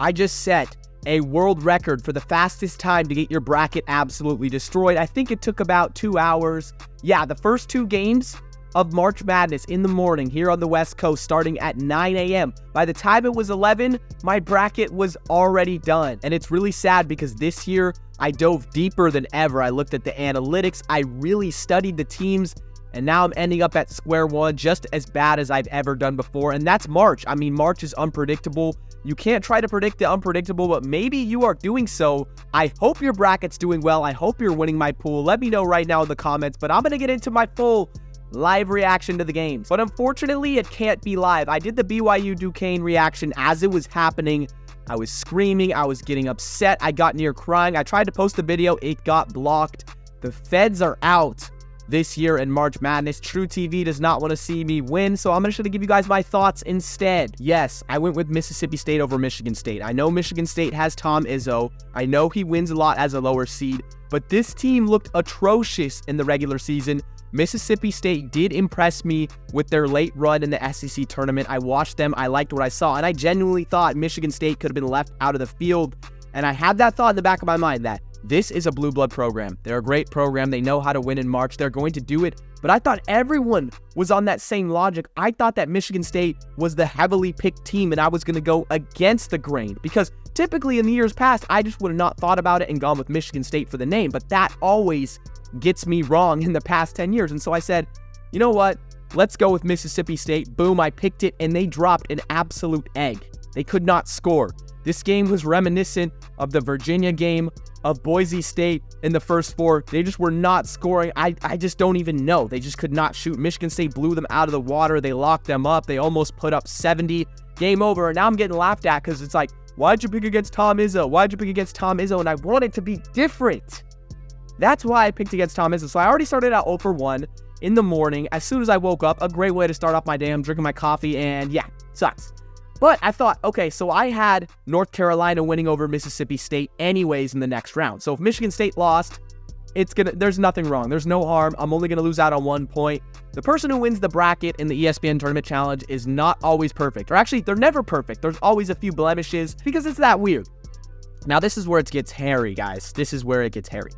I just set a world record for the fastest time to get your bracket absolutely destroyed. I think it took about 2 hours. Yeah, the first 2 games of March Madness in the morning here on the West Coast starting at 9 a.m. By the time it was 11, my bracket was already done. And it's really sad because this year I dove deeper than ever. I looked at the analytics, I really studied the teams, and now I'm ending up at square one, just as bad as I've ever done before. And that's March. I mean, March is unpredictable. You can't try to predict the unpredictable, but maybe you are doing so. I hope your bracket's doing well. I hope you're winning my pool. Let me know right now in the comments, but I'm going to get into my full live reaction to the games. But unfortunately, it can't be live. I did the BYU Duquesne reaction as it was happening. I was screaming. I was getting upset. I got near crying. I tried to post the video. It got blocked. The feds are out this year in March Madness. True TV does not want to see me win, so I'm just going to give you guys my thoughts instead. Yes, I went with Mississippi State over Michigan State. I know Michigan State has Tom Izzo. I know he wins a lot as a lower seed, but this team looked atrocious in the regular season. Mississippi State did impress me with their late run in the SEC tournament. I watched them, I liked what I saw, and I genuinely thought Michigan State could have been left out of the field. And I had that thought in the back of my mind that this is a blue blood program. They're a great program. They know how to win in March. They're going to do it. But I thought everyone was on that same logic. I thought that Michigan State was the heavily picked team and I was going to go against the grain, because typically in the years past, I just would have not thought about it and gone with Michigan State for the name. But that always gets me wrong in the past 10 years. And so I said, you know what? Let's go with Mississippi State. Boom, I picked it and they dropped an absolute egg. They could not score. This game was reminiscent of the Virginia game, of Boise State in the first 4. They just were not scoring. I just don't even know. They just could not shoot. Michigan State blew them out of the water. They locked them up. They almost put up 70. Game over. And now I'm getting laughed at because it's like, why'd you pick against Tom Izzo? Why'd you pick against Tom Izzo? And I want it to be different. That's why I picked against Tom Izzo. So I already started out 0 for 1 in the morning. As soon as I woke up, a great way to start off my day. I'm drinking my coffee and yeah, sucks. But I thought, okay, so I had North Carolina winning over Mississippi State anyways in the next round. So if Michigan State lost, there's nothing wrong. There's no harm. I'm only going to lose out on 1 point. The person who wins the bracket in the ESPN Tournament Challenge is not always perfect. Or actually, they're never perfect. There's always a few blemishes because it's that weird. Now, this is where it gets hairy, guys. This is where it gets hairy.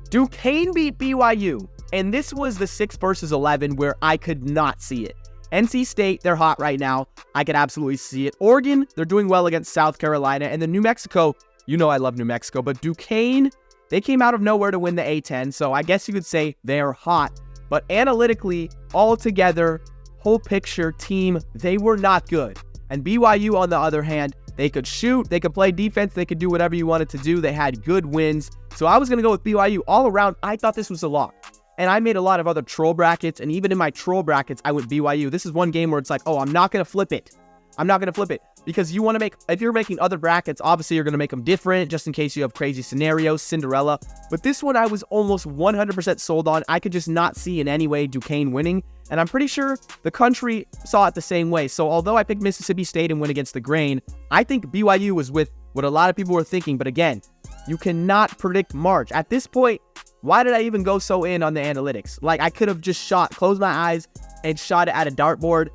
Duquesne beat BYU, and this was the 6 versus 11 where I could not see it. NC State, they're hot right now. I could absolutely see it. Oregon, they're doing well against South Carolina. And then New Mexico, you know I love New Mexico. But Duquesne, they came out of nowhere to win the A-10. So I guess you could say they're hot. But analytically, all together, whole picture, team, they were not good. And BYU, on the other hand, they could shoot, they could play defense, they could do whatever you wanted to do. They had good wins. So I was going to go with BYU all around. I thought this was a lock. And I made a lot of other troll brackets, and even in my troll brackets, I went BYU. This is one game where it's like, oh, I'm not going to flip it. I'm not going to flip it. Because you want to make, if you're making other brackets, obviously you're going to make them different, just in case you have crazy scenarios, Cinderella. But this one I was almost 100% sold on. I could just not see in any way Duquesne winning. And I'm pretty sure the country saw it the same way. So although I picked Mississippi State and went against the grain, I think BYU was with what a lot of people were thinking. But again, you cannot predict March. At this point, why did I even go so in on the analytics? Like, I could have just closed my eyes and shot it at a dartboard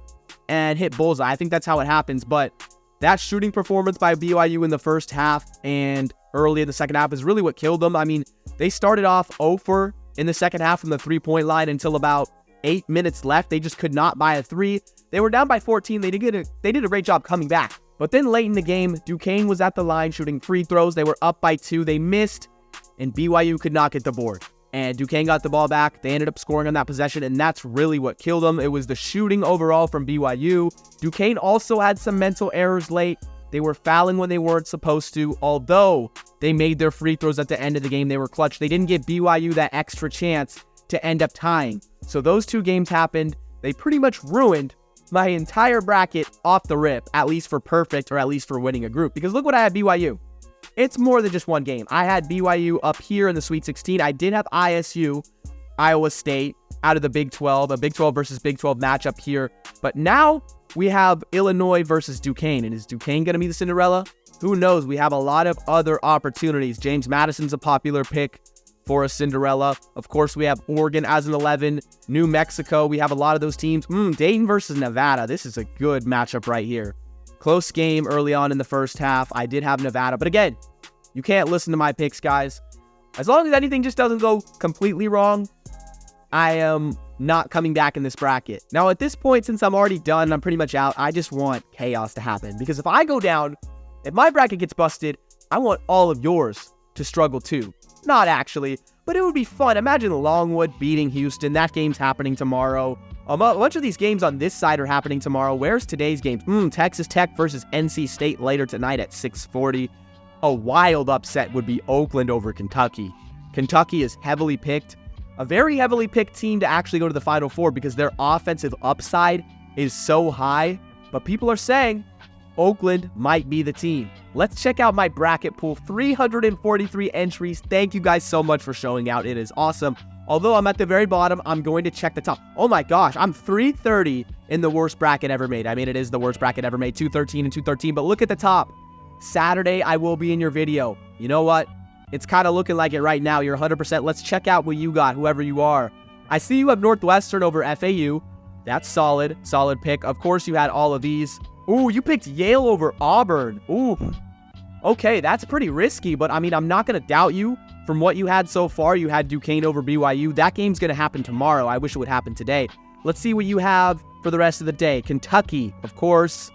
and hit bullseye. I think that's how it happens. But that shooting performance by BYU in the first half and early in the second half is really what killed them. I mean, they started off 0 for in the second half from the three-point line until about 8 minutes left. They just could not buy a 3. They were down by 14. They did a great job coming back. But then late in the game, Duquesne was at the line shooting free throws. They were up by 2. They missed, and BYU could not get the board. And Duquesne got the ball back. They ended up scoring on that possession, and that's really what killed them. It was the shooting overall from BYU. Duquesne also had some mental errors late. They were fouling when they weren't supposed to, although they made their free throws at the end of the game. They were clutch. They didn't give BYU that extra chance to end up tying. So those 2 games happened. They pretty much ruined my entire bracket off the rip, at least for perfect or at least for winning a group. Because look what I had BYU. It's more than just one game. I had BYU up here in the Sweet 16. I did have ISU, Iowa State, out of the Big 12, a Big 12 versus Big 12 matchup here. But now we have Illinois versus Duquesne. And is Duquesne going to be the Cinderella? Who knows? We have a lot of other opportunities. James Madison's a popular pick for a Cinderella. Of course, we have Oregon as an 11. New Mexico, we have a lot of those teams. Dayton versus Nevada. This is a good matchup right here. Close game early on in the first half. I did have Nevada. But again, you can't listen to my picks, guys. As long as anything just doesn't go completely wrong, I am not coming back in this bracket. Now, at this point, since I'm already done, I'm pretty much out, I just want chaos to happen. Because if I go down, if my bracket gets busted, I want all of yours to struggle too. Not actually, but it would be fun. Imagine Longwood beating Houston. That game's happening tomorrow. A bunch of these games on this side are happening tomorrow. Where's today's games? Texas Tech versus NC State later tonight at 6:40. A wild upset would be Oakland over Kentucky. Kentucky is heavily picked. A very heavily picked team to actually go to the Final Four because their offensive upside is so high. But people are saying Oakland might be the team. Let's check out my bracket pool. 343 entries. Thank you guys so much for showing out. It is awesome. Although I'm at the very bottom, I'm going to check the top. Oh my gosh, I'm 330 in the worst bracket ever made. I mean, it is the worst bracket ever made, 213 and 213. But look at the top. Saturday, I will be in your video. You know what? It's kind of looking like it right now. You're 100%. Let's check out what you got, whoever you are. I see you have Northwestern over FAU. That's solid. Solid pick. Of course, you had all of these. Ooh, you picked Yale over Auburn. Ooh. Okay, that's pretty risky, but I mean, I'm not going to doubt you. From what you had so far, you had Duquesne over BYU. That game's going to happen tomorrow. I wish it would happen today. Let's see what you have for the rest of the day. Kentucky, of course.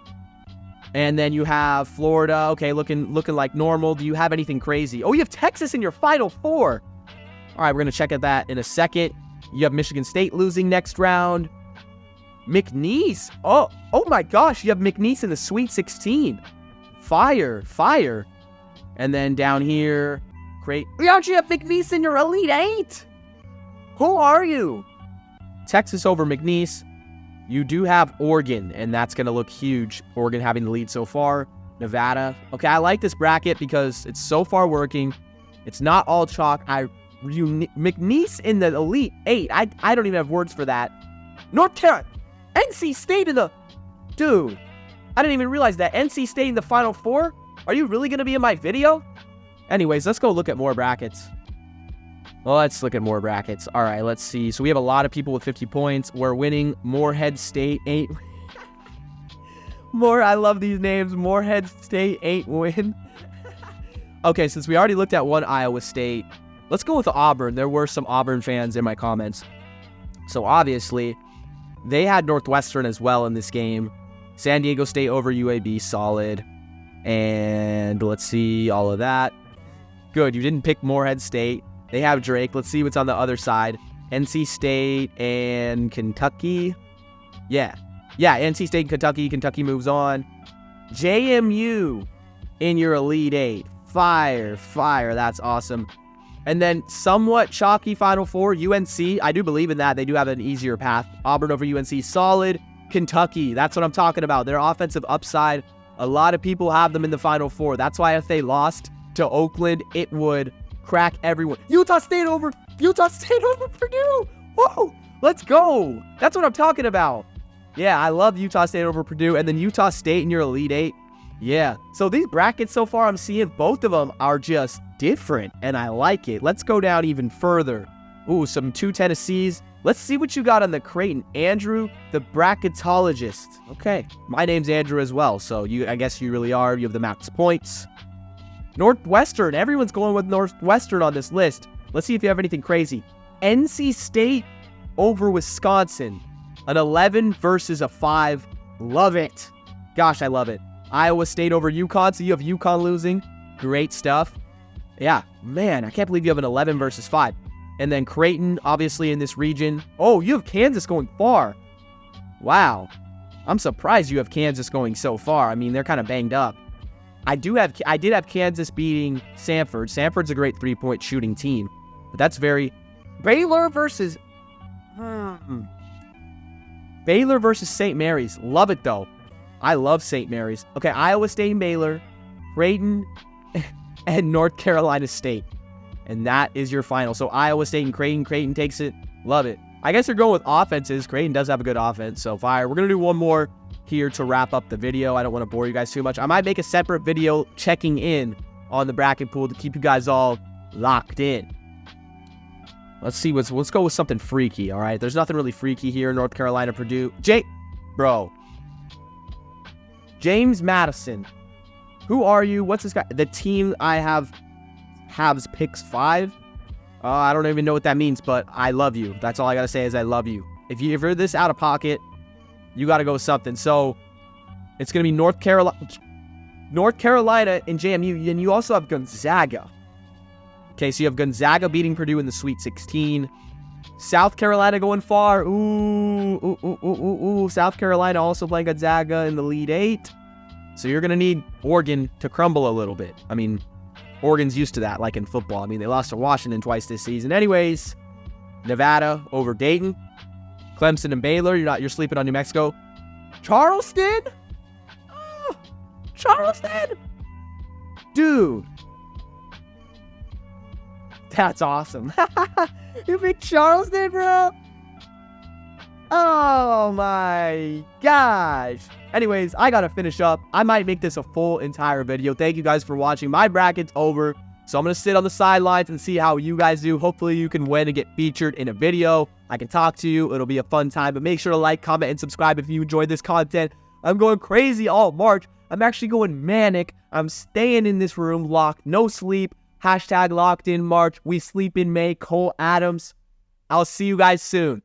And then you have Florida. Okay, looking like normal. Do you have anything crazy? Oh, you have Texas in your Final Four. All right, we're going to check at that in a second. You have Michigan State losing next round. McNeese. Oh my gosh, you have McNeese in the Sweet 16. Fire. And then down here, great. Don't you have McNeese in your Elite 8? Who are you? Texas over McNeese. You do have Oregon, and that's going to look huge. Oregon having the lead so far. Nevada. Okay, I like this bracket because it's so far working. It's not all chalk. McNeese in the Elite 8. I don't even have words for that. North Carolina. NC State in the... Dude, I didn't even realize that. NC State in the Final Four? Are you really going to be in my video? Anyways, let's go look at more brackets. Well, let's look at more brackets. All right, let's see. So we have a lot of people with 50 points. We're winning. Morehead State 8. I love these names. Morehead State 8 win. Okay, since we already looked at one Iowa State, let's go with Auburn. There were some Auburn fans in my comments. So obviously, they had Northwestern as well in this game. San Diego State over UAB, solid. And let's see all of that. Good, you didn't pick Morehead State. They have Drake. Let's see what's on the other side. NC State and Kentucky. Yeah, NC State and Kentucky. Kentucky moves on. JMU in your Elite 8. Fire. That's awesome. And then somewhat chalky Final Four. UNC, I do believe in that. They do have an easier path. Auburn over UNC, solid. Kentucky, that's what I'm talking about. Their offensive upside. A lot of people have them in the Final Four. That's why if they lost to Oakland, it would crack everyone. Utah State over Purdue. Whoa, let's go. That's what I'm talking about. Yeah, I love Utah State over Purdue. And then Utah State in your Elite 8. Yeah, so these brackets so far, I'm seeing both of them are just different, and I like it. Let's go down even further. Ooh, some 2 Tennessees. Let's see what you got on the Creighton. Andrew, the bracketologist. Okay, my name's Andrew as well, so I guess you really are. You have the max points. Northwestern. Everyone's going with Northwestern on this list. Let's see if you have anything crazy. NC State over Wisconsin. An 11 versus a 5. Love it. Gosh, I love it. Iowa State over UConn, so you have UConn losing. Great stuff. Yeah, man, I can't believe you have an 11 versus 5. And then Creighton, obviously in this region. Oh, you have Kansas going far. Wow. I'm surprised you have Kansas going so far. I mean, they're kind of banged up. I did have Kansas beating Samford. Samford's a great 3-point shooting team. But that's very... Baylor versus... Baylor versus St. Mary's. Love it, though. I love St. Mary's. Okay, Iowa State and Baylor, Creighton, and North Carolina State. And that is your final. So Iowa State and Creighton. Creighton takes it. Love it. I guess they're going with offenses. Creighton does have a good offense, so fire. We're going to do one more here to wrap up the video. I don't want to bore you guys too much. I might make a separate video checking in on the bracket pool to keep you guys all locked in. Let's go with something freaky, all right? There's nothing really freaky here. North Carolina, Purdue. Bro. James Madison. Who are you? What's this guy? The team I have picks 5. I don't even know what that means, but I love you. That's all I got to say is I love you. If you're this out of pocket, you got to go with something. So it's going to be North Carolina and JMU, and you also have Gonzaga. Okay, so you have Gonzaga beating Purdue in the Sweet 16. South Carolina going far. Ooh. South Carolina also playing Gonzaga in the Elite 8. So you're going to need Oregon to crumble a little bit. I mean, Oregon's used to that, like in football. I mean, they lost to Washington twice this season. Anyways, Nevada over Dayton. Clemson and Baylor. You're sleeping on New Mexico. Charleston? Oh, Charleston? Dude. That's awesome. You picked Charleston, bro? Oh my gosh. Anyways, I gotta finish up. I might make this a full entire video. Thank you guys for watching. My bracket's over, so I'm gonna sit on the sidelines and see how you guys do. Hopefully you can win and get featured in a video. I can talk to you. It'll be a fun time, but make sure to like, comment, and subscribe if you enjoyed this content. I'm going crazy all March. I'm actually going manic. I'm staying in this room locked, no sleep. # locked in March. We sleep in May. Cole Adams. I'll see you guys soon.